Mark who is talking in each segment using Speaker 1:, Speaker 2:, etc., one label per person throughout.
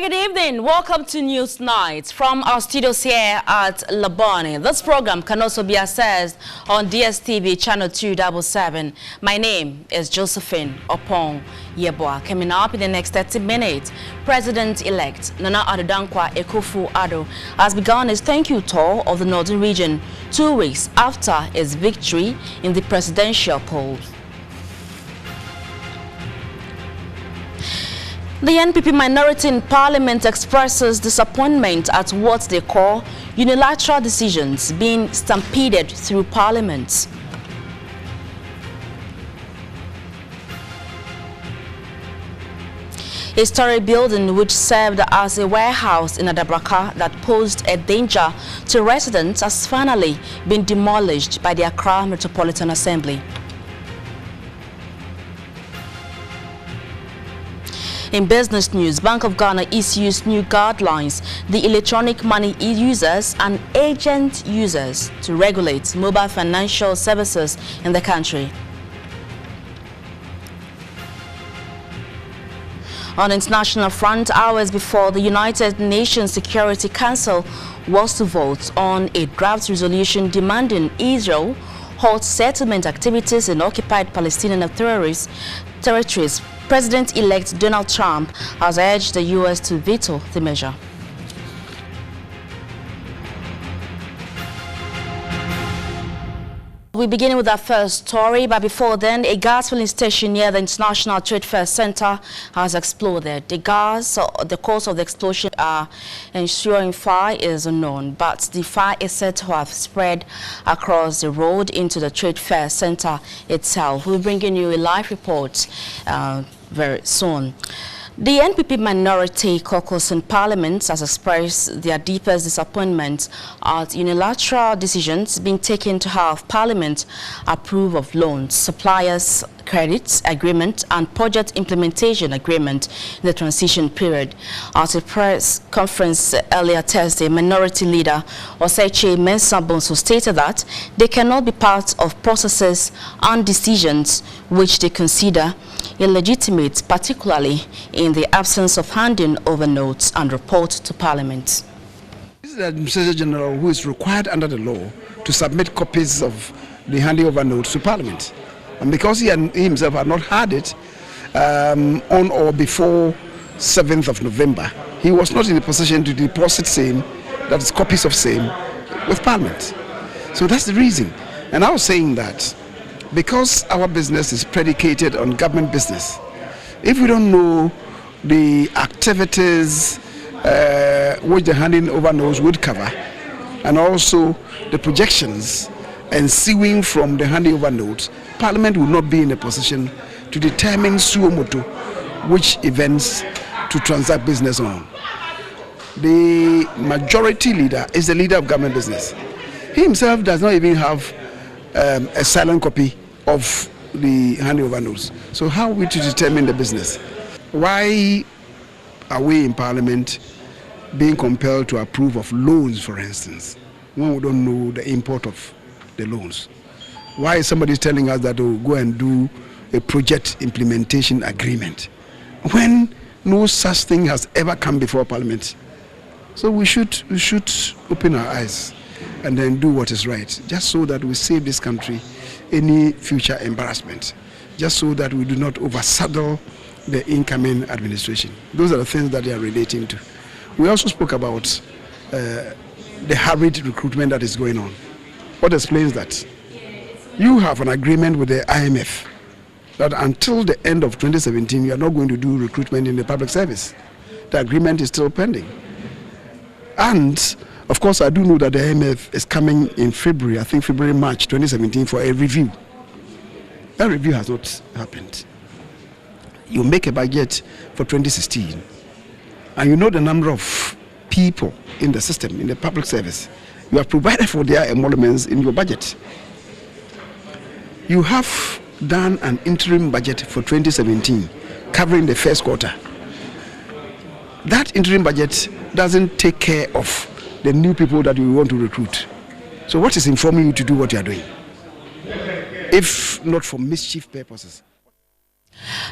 Speaker 1: Very good evening. Welcome to News Night from our studios here at Labone. This program can also be accessed on DSTV channel 277. My name is Josephine Oppong-Yeboah. Coming up in the next 30 minutes, President-elect Nana Addo Dankwa Akufo-Addo has begun his thank you tour of the northern region 2 weeks after his victory in the presidential polls. The NPP minority in Parliament expresses disappointment at what they call unilateral decisions being stampeded through Parliament. A historic building which served as a warehouse in Adabraka that posed a danger to residents has finally been demolished by the Accra Metropolitan Assembly. In business news, Bank of Ghana issues new guidelines the electronic money users and agent users to regulate mobile financial services in the country. On the international front, hours before the United Nations Security Council was to vote on a draft resolution demanding Israel halt settlement activities in occupied Palestinian territories, President-elect Donald Trump has urged the U.S. to veto the measure. We begin with our first story, but before then, a gas filling station near the International Trade Fair Center has exploded. The cause of the explosion ensuing fire is unknown, but the fire is said to have spread across the road into the Trade Fair Center itself. We'll bring you a live report very soon. The NPP minority caucus in Parliament has expressed their deepest disappointment at unilateral decisions being taken to have Parliament approve of loans, suppliers credits agreement and project implementation agreement in the transition period. At a press conference earlier Thursday, Minority Leader Oseche Mensah-Bonsu stated that they cannot be part of processes and decisions which they consider illegitimate, particularly in the absence of handing over notes and report to Parliament.
Speaker 2: This is the Administrator General who is required under the law to submit copies of the handing over notes to Parliament. And because he himself had not had it on or before 7th of November, he was not in a position to deposit same, that is copies of same, with Parliament. So that's the reason. And I was saying that because our business is predicated on government business, if we don't know the activities which the handing over notes would cover, and also the projections ensuing from the handing over notes, Parliament will not be in a position to determine suo motu which events to transact business on. The majority leader is the leader of government business. He himself does not even have a silent copy of the handing over notes. So how are we to determine the business? Why are we in Parliament being compelled to approve of loans, for instance, when we don't know the import of the loans? Why is somebody telling us that we'll go and do a project implementation agreement when no such thing has ever come before Parliament? So we should open our eyes and then do what is right, just so that we save this country any future embarrassment, just so that we do not oversaddle the incoming administration. Those are the things that they are relating to. We also spoke about the hurried recruitment that is going on. What explains that? You have an agreement with the IMF that until the end of 2017, you are not going to do recruitment in the public service. The agreement is still pending. And of course, I do know that the IMF is coming in February, I think February, March 2017 for a review. That review has not happened. You make a budget for 2016, and you know the number of people in the system, in the public service. You have provided for their emoluments in your budget. You have done an interim budget for 2017, covering the first quarter. That interim budget doesn't take care of the new people that we want to recruit. So what is informing you to do what you are doing, if not for mischief purposes?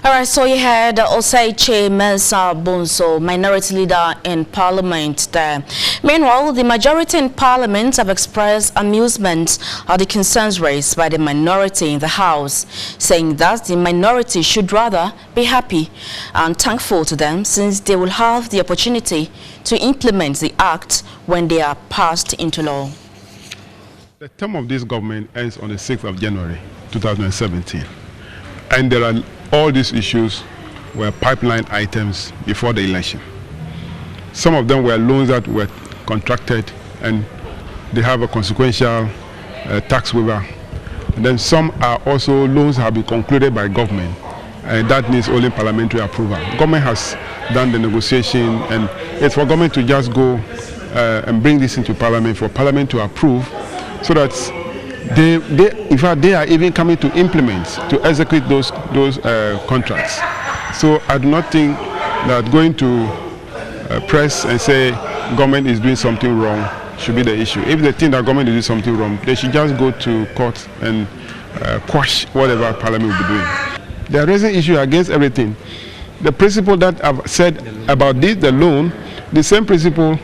Speaker 1: All right, so you had Oseiche Mensah Bonso, minority leader in parliament there. Meanwhile, the majority in parliament have expressed amusement at the concerns raised by the minority in the House, saying that the minority should rather be happy and thankful to them since they will have the opportunity to implement the act when they are passed into law.
Speaker 3: The term of this government ends on the 6th of January 2017, and there are all these issues were pipeline items before the election. Some of them were loans that were contracted and they have a consequential tax waiver. And then some are also loans have been concluded by government, and that needs only parliamentary approval. Government has done the negotiation, and it's for government to just go and bring this into parliament for parliament to approve, so that in fact, they are even coming to implement, to execute those contracts. So I do not think that going to press and say government is doing something wrong should be the issue. If they think that government is doing something wrong, they should just go to court and quash whatever parliament will be doing. They are raising issues against everything. The principle that I've said about this, the loan, the same principle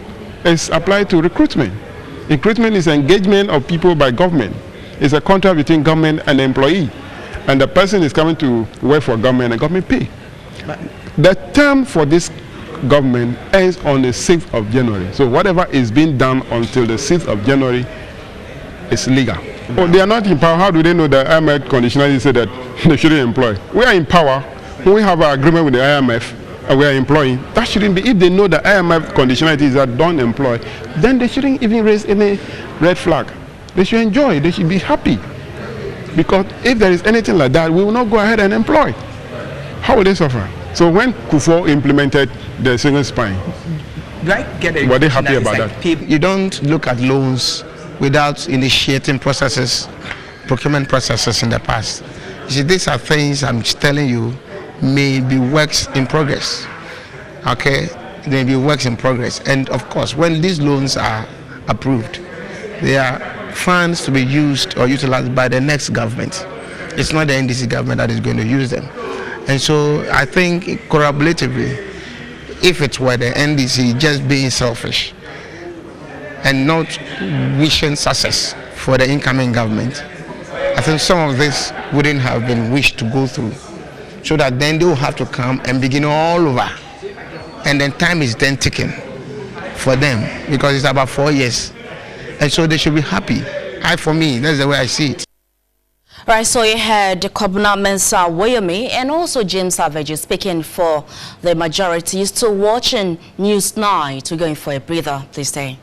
Speaker 3: is applied to recruitment. Recruitment is engagement of people by government. It's a contract between government and the employee, and the person is coming to work for government and government pay. The term for this government ends on the 6th of January. So whatever is being done until the 6th of January is legal. Oh, they are not in power. How do they know that IMF conditionality said that they shouldn't employ? We are in power. When we have an agreement with the IMF and we are employing, that shouldn't be. If they know that IMF conditionality is that don't employ, then they shouldn't even raise any red flag. They should enjoy, they should be happy. Because if there is anything like that, we will not go ahead and employ. How will they suffer? So when Kufuor implemented the single spine, were they happy about that?
Speaker 4: You don't look at loans without initiating processes, procurement processes in the past. You see, these are things I'm telling you may be works in progress. Okay? They may be works in progress. And of course, when these loans are approved, they are funds to be used or utilized by the next government. It's not the NDC government that is going to use them. And so I think corroboratively, if it were the NDC just being selfish and not wishing success for the incoming government, I think some of this wouldn't have been wished to go through. So that then they will have to come and begin all over. And then time is then ticking for them because it's about 4 years. And so they should be happy. For me, that's the way I see it.
Speaker 1: Right, so you had Kobna Mensah Woyomi and also James Savage speaking for the majority. You're still watching News 9. We're going for a breather. Please stay.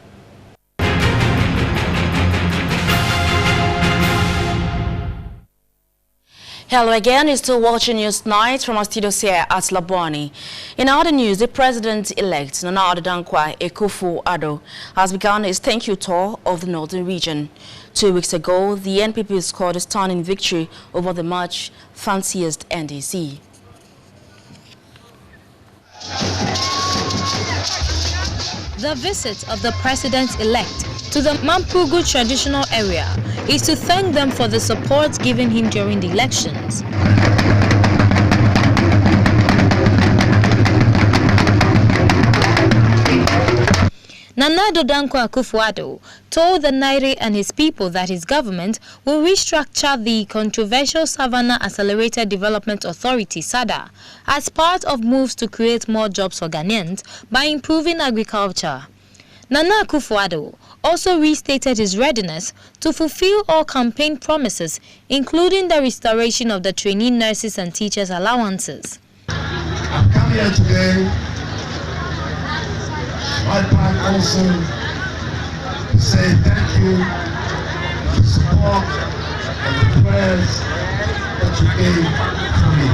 Speaker 1: Hello again, you're still watching News Night from our studios here at Labwani. In other news, the president-elect, Nana Addo Dankwa Akufo-Addo, has begun his thank you tour of the northern region. 2 weeks ago, the NPP scored a stunning victory over the much fanciest NDC.
Speaker 5: The visit of the president-elect to the Mampugu traditional area is to thank them for the support given him during the elections. Nana Addo Dankwa Akufo-Addo told the Nairi and his people that his government will restructure the controversial Savannah Accelerated Development Authority (SADA) as part of moves to create more jobs for Ghanaians by improving agriculture. Nana Akufo-Addo also restated his readiness to fulfill all campaign promises, including the restoration of the trainee nurses and teachers' allowances.
Speaker 6: I've come here today, my part also, to say thank you for the support and the prayers that you gave to me.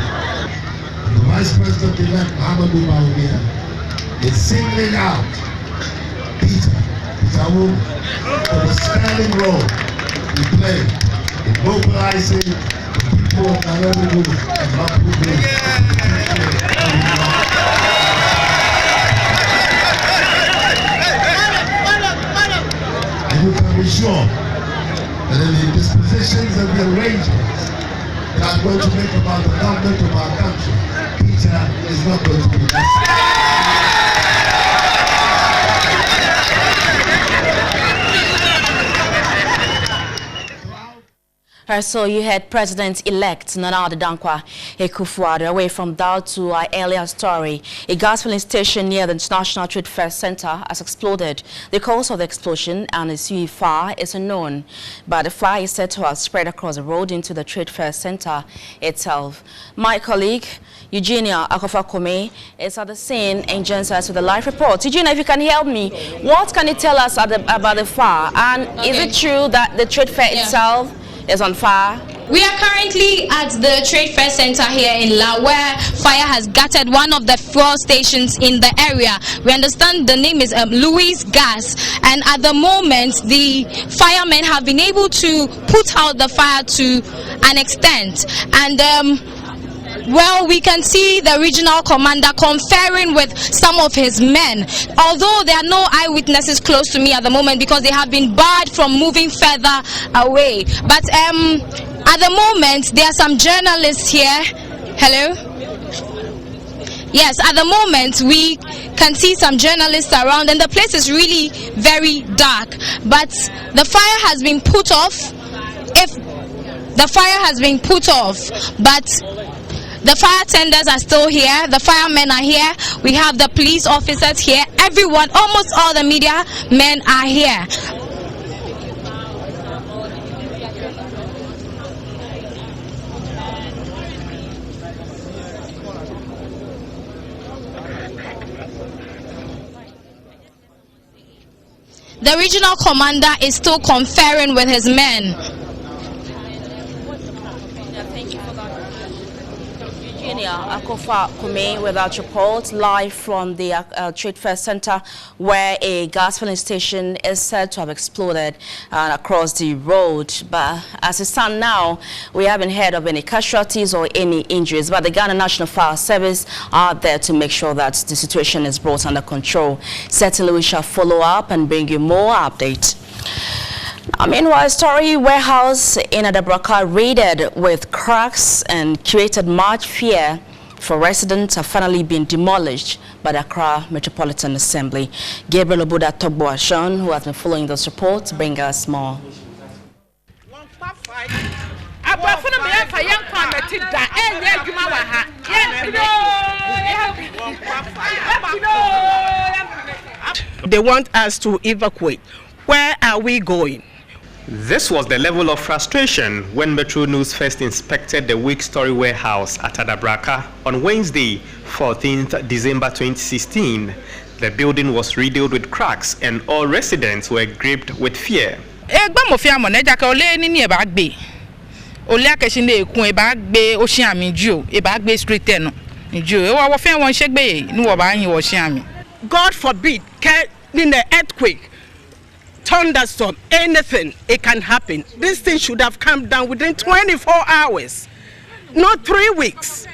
Speaker 6: The Vice President-elect Oppong-Yeboah is singling out Peter Wu for the sterling role he played in mobilizing the people of Nairobi and Mampugu. And you can be sure that in the dispositions and the arrangements they are going to make about the government of our country, Peter is not going to be necessary.
Speaker 1: So you had President-elect Nana Dankwa Akufo-Addo. Away from that to our earlier story, a gas filling station near the International Trade Fair Center has exploded. The cause of the explosion and its fire is unknown, but the fire is said to have spread across the road into the Trade Fair Center itself. My colleague Eugenia Akofa-Kome is at the scene and joins us with a live report. Eugenia, if you can help me, what can you tell us about the fire? And is it true that the Trade Fair itself is on fire?
Speaker 7: We are currently at the Trade Fair Center here in La, where fire has gutted one of the fuel stations in the area. We understand the name is Louis Gas, and at the moment the firemen have been able to put out the fire to an extent, and well, we can see the regional commander conferring with some of his men, although there are no eyewitnesses close to me at the moment because they have been barred from moving further away. But at the moment, there are some journalists here. Hello? Yes, at the moment, we can see some journalists around, and the place is really very dark. But the fire has been put off. The fire has been put off, but the fire tenders are still here, the firemen are here, we have the police officers here, everyone, almost all the media men are here. The regional commander is still conferring with his men.
Speaker 1: Akofa-Kome with our report live from the Trade Fair Center, where a gas filling station is said to have exploded across the road. But as it stands now, we haven't heard of any casualties or any injuries. But the Ghana National Fire Service are there to make sure that the situation is brought under control. Certainly, we shall follow up and bring you more updates. Meanwhile, Story warehouse in Adabraka raided with cracks and created much fear for residents have finally been demolished by the Accra Metropolitan Assembly. Gabriel Oboda-Togbo-Ashon, who has been following this report, bring us more.
Speaker 8: They want us to evacuate. Where are we going?
Speaker 9: This was the level of frustration when Metro News first inspected the weak Story warehouse at Adabraka on Wednesday, 14th December 2016. The building was riddled with cracks and all residents were gripped with fear.
Speaker 8: God forbid, in the earthquake, thunderstorm, anything, it can happen. This thing should have come down within 24 hours, not 3 weeks.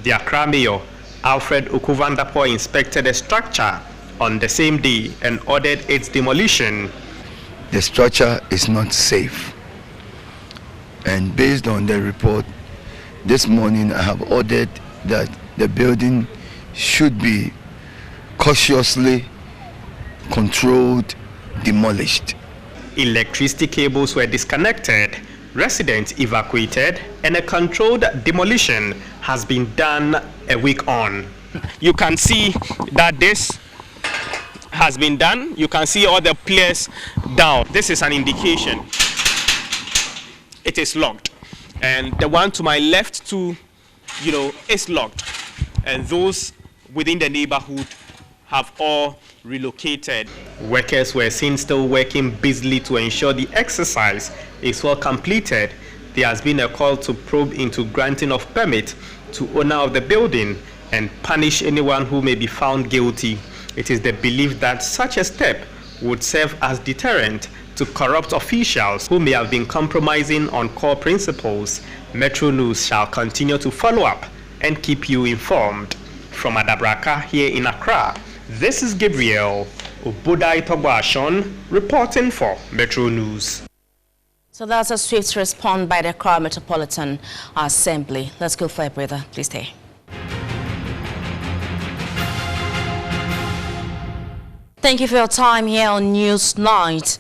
Speaker 9: The Accra Mayor, Alfred Okuvandapo, inspected the structure on the same day and ordered its demolition.
Speaker 10: The structure is not safe. And based on the report, this morning I have ordered that the building should be cautiously controlled, demolished.
Speaker 9: Electricity cables were disconnected, residents evacuated, and a controlled demolition has been done a week on. You can see that this has been done. You can see all the players down. This is an indication. It is locked. And the one to my left too, is locked. And those within the neighborhood have all relocated. Workers were seen still working busily to ensure the exercise is well completed. There has been a call to probe into granting of permit to owner of the building and punish anyone who may be found guilty. It is the belief that such a step would serve as deterrent to corrupt officials who may have been compromising on core principles. Metro News shall continue to follow up and keep you informed. From Adabraka here in Accra, this is Gabriel Oboda-Togbo-Ashon reporting for Metro News.
Speaker 1: So that's a swift response by the Accra Metropolitan Assembly. Let's go for a breather. Please stay. Thank you for your time here on News Night.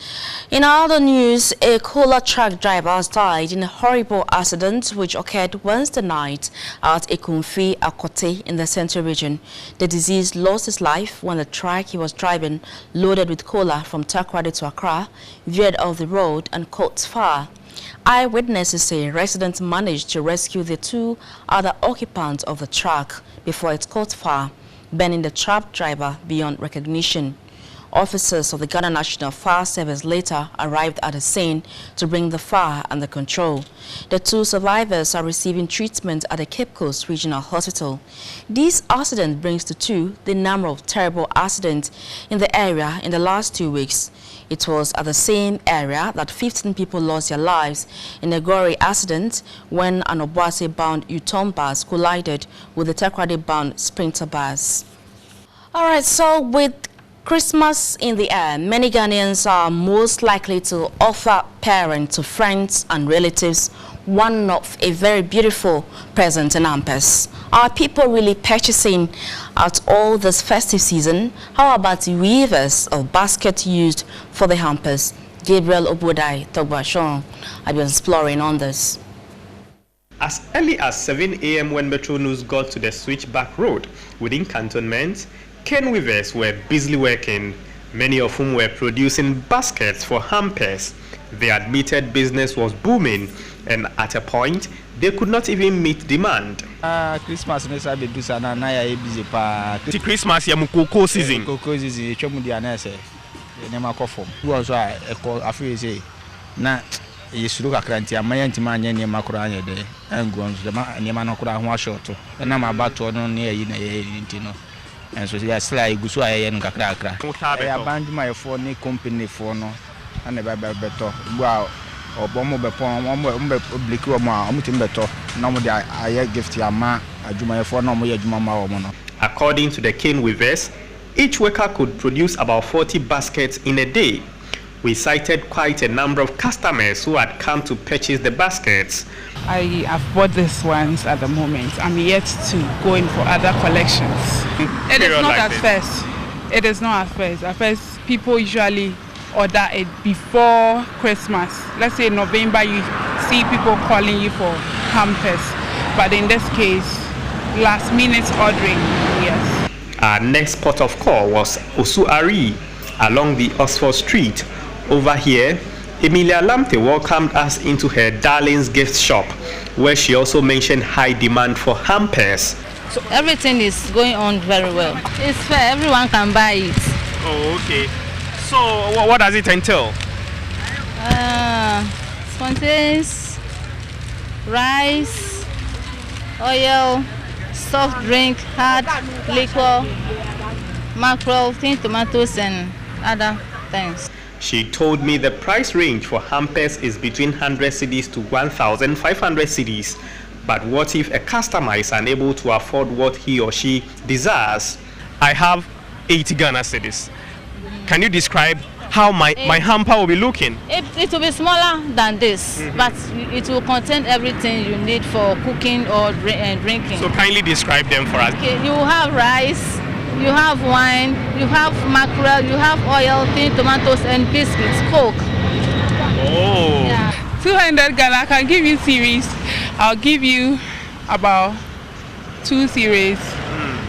Speaker 1: In other news, a cola truck driver has died in a horrible accident which occurred Wednesday night at Ekumfi, Akote in the Central Region. The deceased lost his life when the truck he was driving, loaded with cola from Takoradi to Accra, veered off the road and caught fire. Eyewitnesses say residents managed to rescue the two other occupants of the truck before it caught fire, burning the truck driver beyond recognition. Officers of the Ghana National Fire Service later arrived at the scene to bring the fire under control. The two survivors are receiving treatment at the Cape Coast Regional Hospital. This accident brings to two the number of terrible accidents in the area in the last 2 weeks. It was at the same area that 15 people lost their lives in a gory accident when an Obuasi-bound U-turn bus collided with the Takoradi-bound Sprinter bus. All right, so with Christmas in the air, many Ghanaians are most likely to offer parents to friends and relatives one of a very beautiful present in hampers. Are people really purchasing at all this festive season? How about the weavers of baskets used for the hampers? Gabriel Obodai Togbashon, I've been exploring on this.
Speaker 9: As early as 7 a.m. when Metro News got to the switchback road within cantonment, cane weavers were busily working, many of whom were producing baskets for hampers. They admitted business was booming, and at a point, they could not even meet demand.
Speaker 11: Christmas is a bit busy, and I am busy.
Speaker 9: The Christmas is cocoa season.
Speaker 11: Cocoa season, it's a good anase. Nema kofom. Who also I feel say, na yesu ka kranti amaya ntima anya ne makora anya de engonzo de nema no kora ho short na ma bato no ne yi na ye ntino. And so they are sly gusu aye no kakra kakra. Ya band my phone ni company phone no na be beto. Wow. Obomo be pon mo public wo mo amutim beto. Na mo de aye gift ya ma adwuma phone no mo ye adwuma ma wo no.
Speaker 9: According to the cane weavers, each worker could produce about 40 baskets in a day. We cited quite a number of customers who had come to purchase the baskets.
Speaker 12: I have bought this ones at the moment. I'm yet to go in for other collections. It is not at first. It is not at first. At first, people usually order it before Christmas. Let's say November, you see people calling you for hampers. But in this case, last minute ordering, yes.
Speaker 9: Our next port of call was Osuari along the Oxford Street. Over here, Emilia Lamte welcomed us into her darling's gift shop, where she also mentioned high demand for hampers.
Speaker 13: So everything is going on very well. It's fair, everyone can buy it.
Speaker 9: Oh, okay. So what does it entail?
Speaker 13: Contains rice, oil, soft drink, hard liquor, mackerel, tinned tomatoes and other things.
Speaker 9: She told me the price range for hampers is between 100 cedis to 1,500 cedis. But what if a customer is unable to afford what he or she desires? I have 80 Ghana cedis. Can you describe how my hamper will be looking?
Speaker 13: It will be smaller than this, but it will contain everything you need for cooking or drinking.
Speaker 9: So kindly describe them for us.
Speaker 13: Okay, you have rice, you have wine, you have mackerel, you have oil, tinned tomatoes and biscuits, Coke.
Speaker 9: Oh.
Speaker 13: Yeah.
Speaker 12: 200 Ghana, I can give you series. I'll give you about 2 series.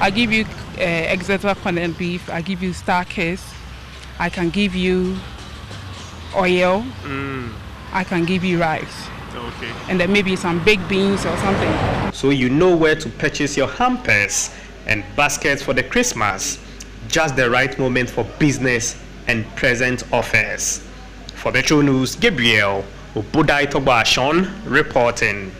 Speaker 12: I'll give you Exeter condensed beef. I'll give you Star Kiss. I can give you oil. I can give you rice.
Speaker 9: Okay.
Speaker 12: And then maybe some baked beans or something.
Speaker 9: So you know where to purchase your hampers and baskets for the Christmas. Just the right moment for business and present offers. For Metro News, Gabriel Obodai Togbashon reporting.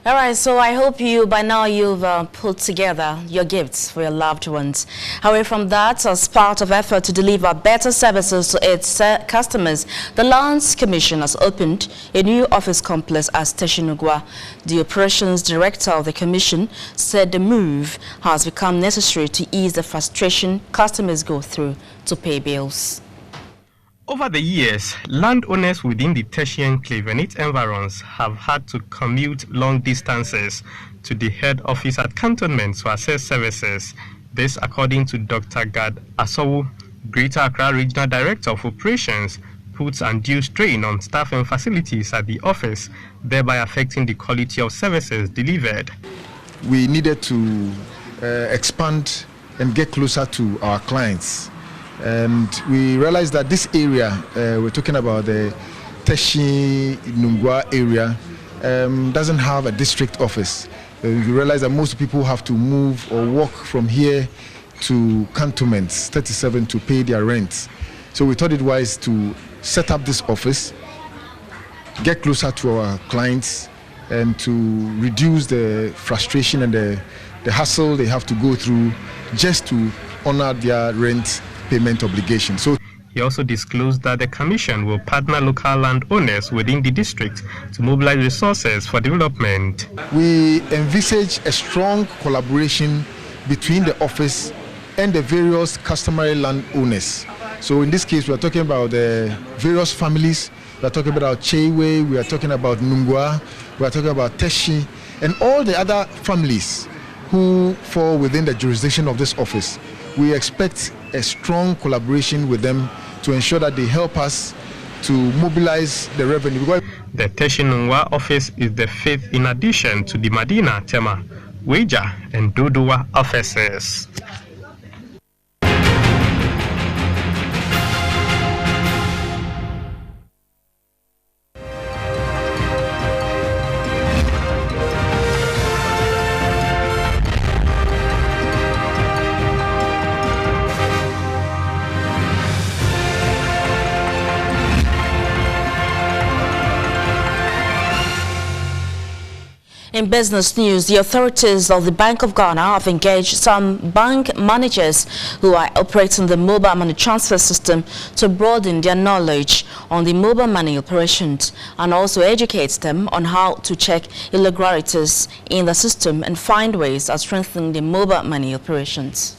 Speaker 1: All right, so I hope by now you've put together your gifts for your loved ones. Away from that, as part of effort to deliver better services to its customers, the Lands Commission has opened a new office complex at Oppong-Yeboah. The operations director of the commission said the move has become necessary to ease the frustration customers go through to pay bills.
Speaker 9: Over the years, landowners within the Teshie enclave and its environs have had to commute long distances to the head office at cantonments to access services. This according to Dr. Gad Asowu, Greater Accra Regional Director of Operations, puts undue strain on staff and facilities at the office, thereby affecting the quality of services delivered.
Speaker 14: We needed to expand and get closer to our clients. And we realized that this area, we're talking about the Teshie-Oppong-Yeboah area, doesn't have a district office. We realized that most people have to move or walk from here to cantonments 37 to pay their rent. So we thought it wise to set up this office, get closer to our clients, and to reduce the frustration and the hassle they have to go through just to honor their rent payment obligation. So
Speaker 9: he also disclosed that the commission will partner local landowners within the district to mobilize resources for development.
Speaker 14: We envisage a strong collaboration between the office and the various customary landowners. So in this case, we are talking about the various families. We are talking about Chewe, we are talking about Nungwa, we are talking about Teshie, and all the other families who fall within the jurisdiction of this office. We expect a strong collaboration with them to ensure that they help us to mobilize the revenue.
Speaker 9: The Teshie-Oppong-Yeboah office is the fifth in addition to the Madina, Tema, Weja, and Dodowa offices.
Speaker 1: In business news, the authorities of the Bank of Ghana have engaged some bank managers who are operating the mobile money transfer system to broaden their knowledge on the mobile money operations and also educate them on how to check irregularities in the system and find ways of strengthening the mobile money operations.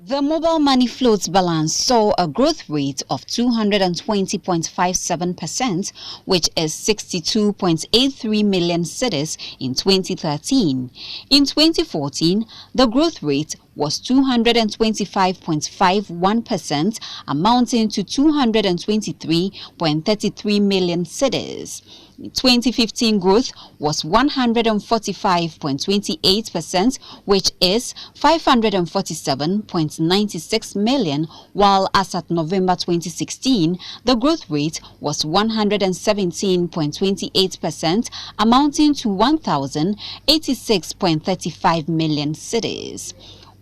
Speaker 15: The mobile money floats balance saw a growth rate of 220.57%, which is 62.83 million cedis in 2013. In 2014, the growth rate was 225.51%, amounting to 223.33 million cedis. 2015 growth was 145.28%, which is 547.96 million, while as at November 2016, the growth rate was 117.28%, amounting to 1,086.35 million cedis.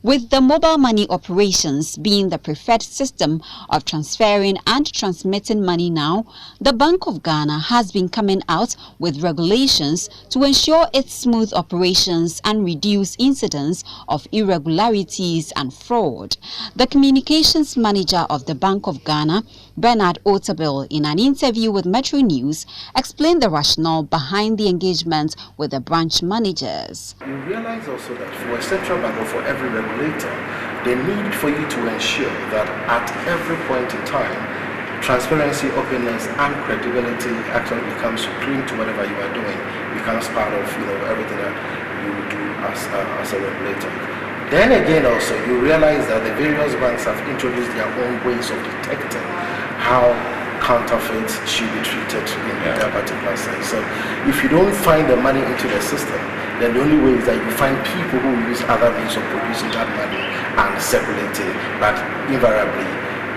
Speaker 15: With the mobile money operations being the preferred system of transferring and transmitting money now, the Bank of Ghana has been coming out with regulations to ensure its smooth operations and reduce incidents of irregularities and fraud. The communications manager of the Bank of Ghana, Bernard Otabil, in an interview with Metro News, explained the rationale behind the engagement with the branch managers.
Speaker 16: You realize also that for a central bank or for every regulator, the need for you to ensure that at every point in time, transparency, openness, and credibility actually becomes supreme to whatever you are doing, becomes part of everything that you do as a regulator. Then again, also you realize that the various banks have introduced their own ways of detecting how counterfeits should be treated in that particular sense. So if you don't find the money into the system, then the only way is that you find people who use other means of producing that money and circulating, but invariably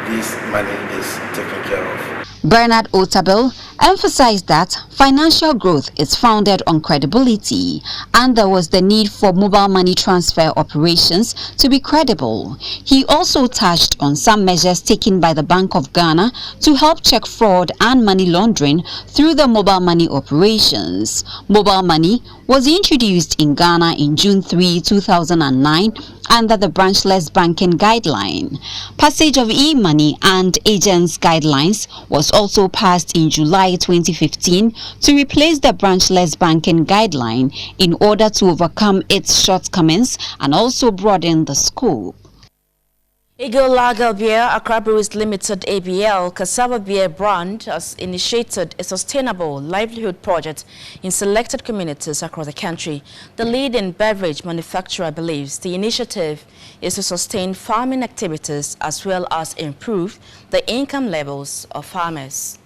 Speaker 16: this money is taken care of.
Speaker 15: Bernard Otabil emphasized that financial growth is founded on credibility and there was the need for mobile money transfer operations to be credible. He also touched on some measures taken by the Bank of Ghana to help check fraud and money laundering through the mobile money operations. Mobile money was introduced in Ghana in June 3, 2009 under the branchless banking guideline. Passage of e-money and agents guidelines was also passed in July 2015 to replace the branchless banking guideline in order to overcome its shortcomings and also broaden the scope.
Speaker 1: Oppong-Yeboah Beer, Accra Breweries Limited ABL, cassava beer brand has initiated a sustainable livelihood project in selected communities across the country. The leading beverage manufacturer believes the initiative is to sustain farming activities as well as improve the income levels of farmers.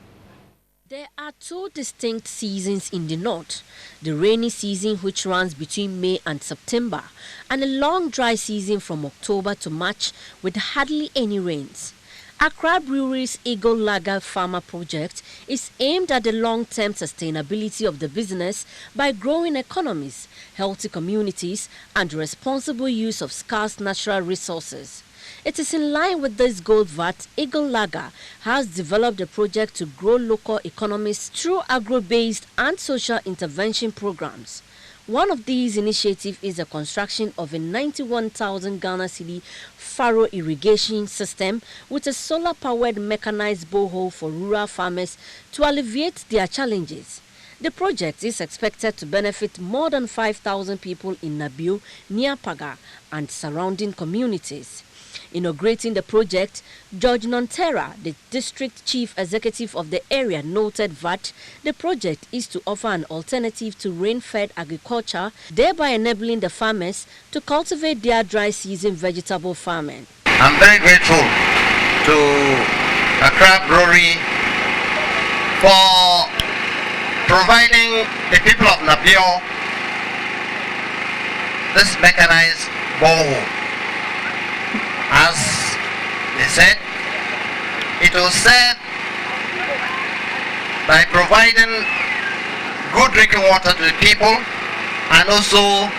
Speaker 17: There are two distinct seasons in the north, the rainy season which runs between May and September, and a long dry season from October to March with hardly any rains. Accra Breweries Eagle Lager Farmer Project is aimed at the long-term sustainability of the business by growing economies, healthy communities, and responsible use of scarce natural resources. It is in line with this goal that Eagle Lager has developed a project to grow local economies through agro-based and social intervention programs. One of these initiatives is the construction of a 91,000 Ghana cedi furrow irrigation system with a solar-powered mechanized borehole for rural farmers to alleviate their challenges. The project is expected to benefit more than 5,000 people in Nabio, Niapaga, and surrounding communities. Inaugurating the project, George Nontera, the district chief executive of the area, noted that the project is to offer an alternative to rain-fed agriculture, thereby enabling the farmers to cultivate their dry season vegetable farming.
Speaker 18: I'm very grateful to Accra Brewery for providing the people of Nabio this mechanized borehole. As they said, it will serve by providing good drinking water to the people and also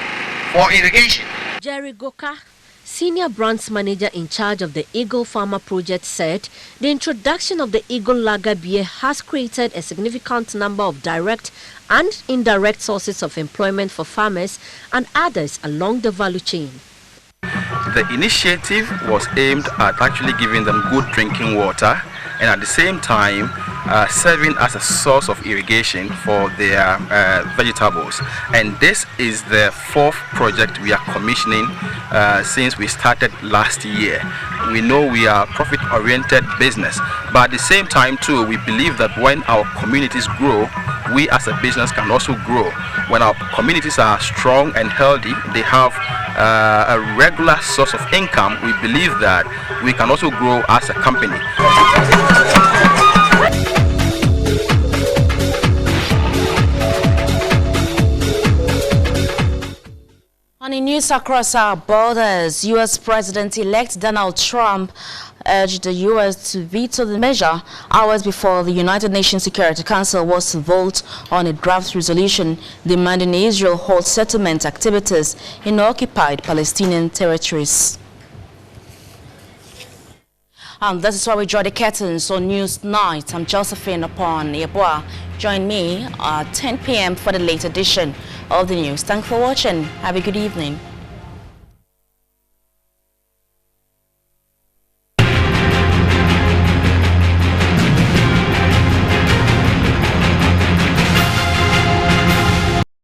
Speaker 18: for irrigation.
Speaker 17: Jerry Goka, Senior Brands Manager in charge of the Eagle Farmer Project, said the introduction of the Eagle Lager beer has created a significant number of direct and indirect sources of employment for farmers and others along the value chain.
Speaker 19: The initiative was aimed at actually giving them good drinking water and at the same time serving as a source of irrigation for their vegetables. And this is the fourth project we are commissioning since we started last year. We know we are a profit-oriented business, but at the same time too, we believe that when our communities grow, we as a business can also grow. When our communities are strong and healthy, they have a regular source of income, we believe that we can also grow as a company.
Speaker 1: On the news across our borders, U.S. President-elect Donald Trump urged the U.S. to veto the measure hours before the United Nations Security Council was to vote on a draft resolution demanding Israel halt settlement activities in occupied Palestinian territories. And this is why we draw the curtains on News Night. I'm Josephine Oppong-Yeboah. Join me at 10 p.m. for the late edition of the news. Thanks for watching. Have a good evening.